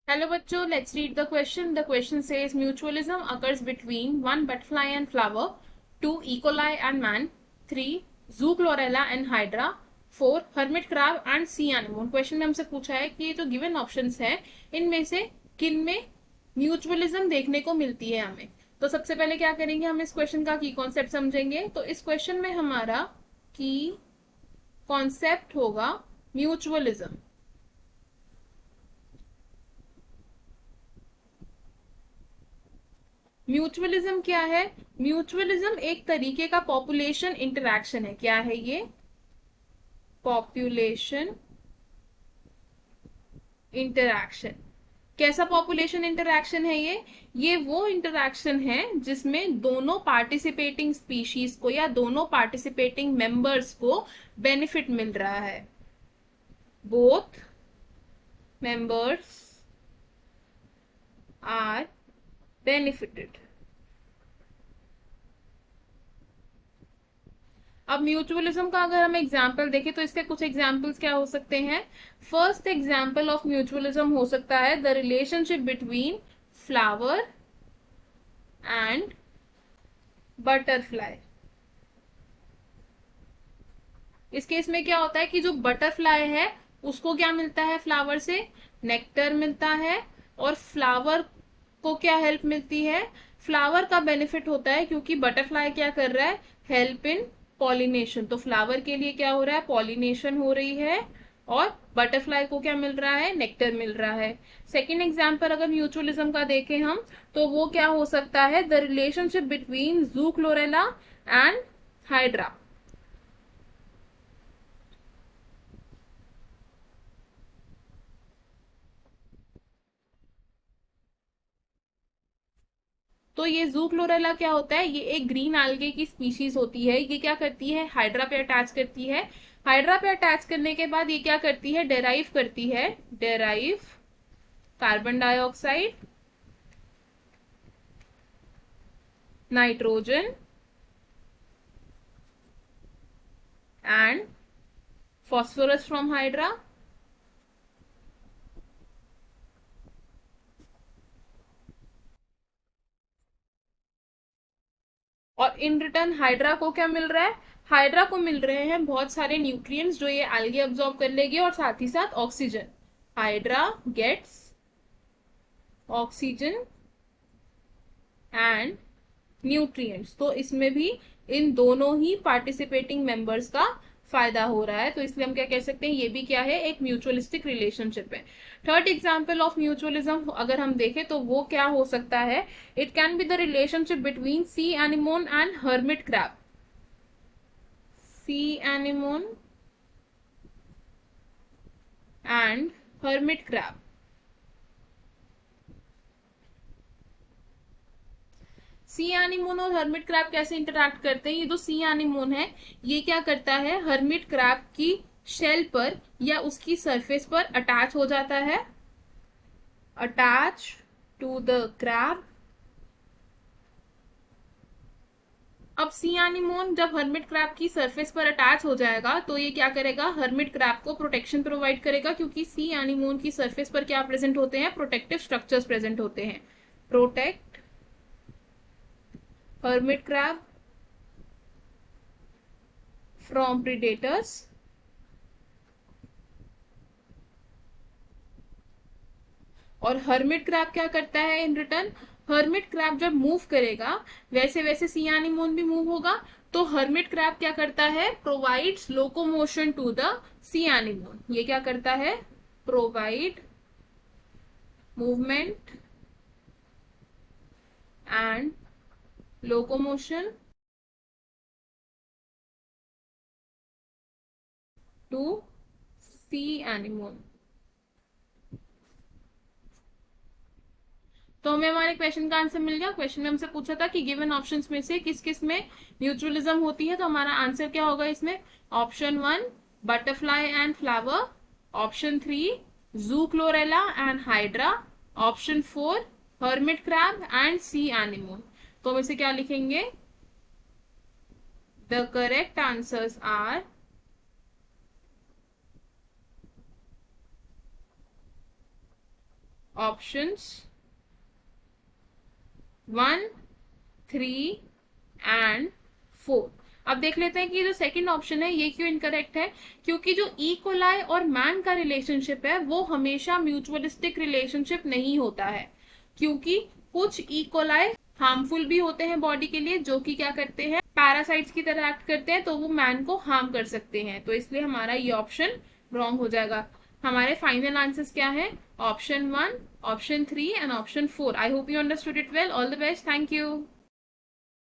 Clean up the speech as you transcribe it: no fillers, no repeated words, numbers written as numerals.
Hello बच्चों, let's read the question. The question says mutualism occurs between one butterfly and flower, two E. coli and man, three Zoochlorella and Hydra, four hermit crab and sea anemone. Question में हमसे पूछा है कि ये जो given options है इनमें से किन में म्यूचुअलिज्म देखने को मिलती है हमें। तो सबसे पहले क्या करेंगे, हम इस क्वेश्चन का की कॉन्सेप्ट समझेंगे। तो इस क्वेश्चन में हमारा की कॉन्सेप्ट होगा म्यूचुअलिज्म। म्यूचुअलिज्म क्या है? म्यूचुअलिज्म एक तरीके का पॉपुलेशन इंटरैक्शन है। क्या है ये? Population interaction. कैसा पॉपुलेशन इंटरैक्शन है ये वो इंटरैक्शन है जिसमें दोनों पार्टिसिपेटिंग स्पीशीज को या दोनों पार्टिसिपेटिंग मेंबर्स को बेनिफिट मिल रहा है। Both members are benefited. अब म्यूचुअलिज्म का अगर हम एग्जाम्पल देखें तो इसके कुछ एग्जाम्पल्स क्या हो सकते हैं। फर्स्ट एग्जाम्पल ऑफ म्यूचुअलिज्म हो सकता है the relationship between flower and butterfly. इस केस में क्या होता है कि जो बटरफ्लाई है उसको क्या मिलता है फ्लावर से? नेक्टर मिलता है। और फ्लावर को क्या हेल्प मिलती है? फ्लावर का बेनिफिट होता है क्योंकि बटरफ्लाई क्या कर रहा है? Help in pollination. तो फ्लावर के लिए क्या हो रहा है? पॉलिनेशन हो रही है। और बटरफ्लाई को क्या मिल रहा है? नेक्टर मिल रहा है। सेकेंड एग्जाम्पल अगर म्यूचुअलिज्म का देखें हम तो वो क्या हो सकता है? The relationship between zoochlorella and hydra. तो ये जूक्लोरेला क्या होता है? ये एक ग्रीन algae की स्पीशीज होती है। ये क्या करती है? हाइड्रा पे अटैच करती है। हाइड्रा पे अटैच करने के बाद ये क्या करती है? डेराइव करती है। Derive carbon dioxide, nitrogen and phosphorus from hydra. और इन रिटर्न हाइड्रा को क्या मिल रहा है? हाइड्रा को मिल रहे हैं बहुत सारे न्यूट्रिएंट्स जो ये algae अब्सॉर्ब कर लेगी और साथ ही साथ oxygen. Hydra gets oxygen and nutrients. तो इसमें भी इन दोनों ही पार्टिसिपेटिंग मेंबर्स का फायदा हो रहा है। तो इसलिए हम क्या कह सकते हैं? ये भी क्या है? एक म्यूचुअलिस्टिक रिलेशनशिप है। थर्ड एग्जाम्पल ऑफ म्यूचुअलिज्म अगर हम देखें तो वो क्या हो सकता है? It can be the relationship between C anemone and hermit crab. C anemone and hermit crab. C anemone और हर्मिट क्रैब कैसे इंटरैक्ट करते हैं? ये जो सी एनिमोन है ये क्या करता है? हर्मिट क्रैब की शेल पर या उसकी सरफेस पर अटैच हो जाता है। Attach to the crab. अब सी एनिमोन जब हर्मिट क्रैब की सरफेस पर अटैच हो जाएगा तो ये क्या करेगा? हर्मिट क्रैब को प्रोटेक्शन प्रोवाइड करेगा क्योंकि सी एनिमोन की सरफेस पर क्या प्रेजेंट होते हैं? प्रोटेक्टिव स्ट्रक्चर्स प्रेजेंट होते हैं। Protect hermit crab from predators। और हर्मिट क्रैब क्या करता है इन रिटर्न? हर्मिट क्रैब जब मूव करेगा वैसे वैसे सी एनिमोन भी मूव होगा। तो हर्मिट क्रैब क्या करता है? Provides locomotion to the sea anemone. ये क्या करता है? Provide movement and locomotion to sea anemone. तो हमें हमारे क्वेश्चन का आंसर मिल गया। क्वेश्चन में हमसे पूछा था कि गिवन ऑप्शंस में से किस किस में म्यूचुअलिज्म होती है। तो हमारा आंसर क्या होगा इसमें? Option one butterfly and flower, option three zoochlorella and hydra, option four hermit crab and sea anemone. तो हम इसे क्या लिखेंगे? The correct answers are options 1, 3 and 4। अब देख लेते हैं कि जो सेकंड ऑप्शन है ये क्यों इनकरेक्ट है। क्योंकि जो ई कोलाई और मैन का रिलेशनशिप है वो हमेशा म्यूचुअलिस्टिक रिलेशनशिप नहीं होता है, क्योंकि कुछ ई कोलाई हार्मफुल भी होते हैं बॉडी के लिए, जो कि क्या करते हैं, पैरासाइट्स की तरह एक्ट करते हैं, तो वो मैन को हार्म कर सकते हैं। तो इसलिए हमारा ये ऑप्शन रॉन्ग हो जाएगा। हमारे फाइनल आंसर्स क्या है? Option 1, option 3 and option 4। I hope you understood it well. All the best. Thank you.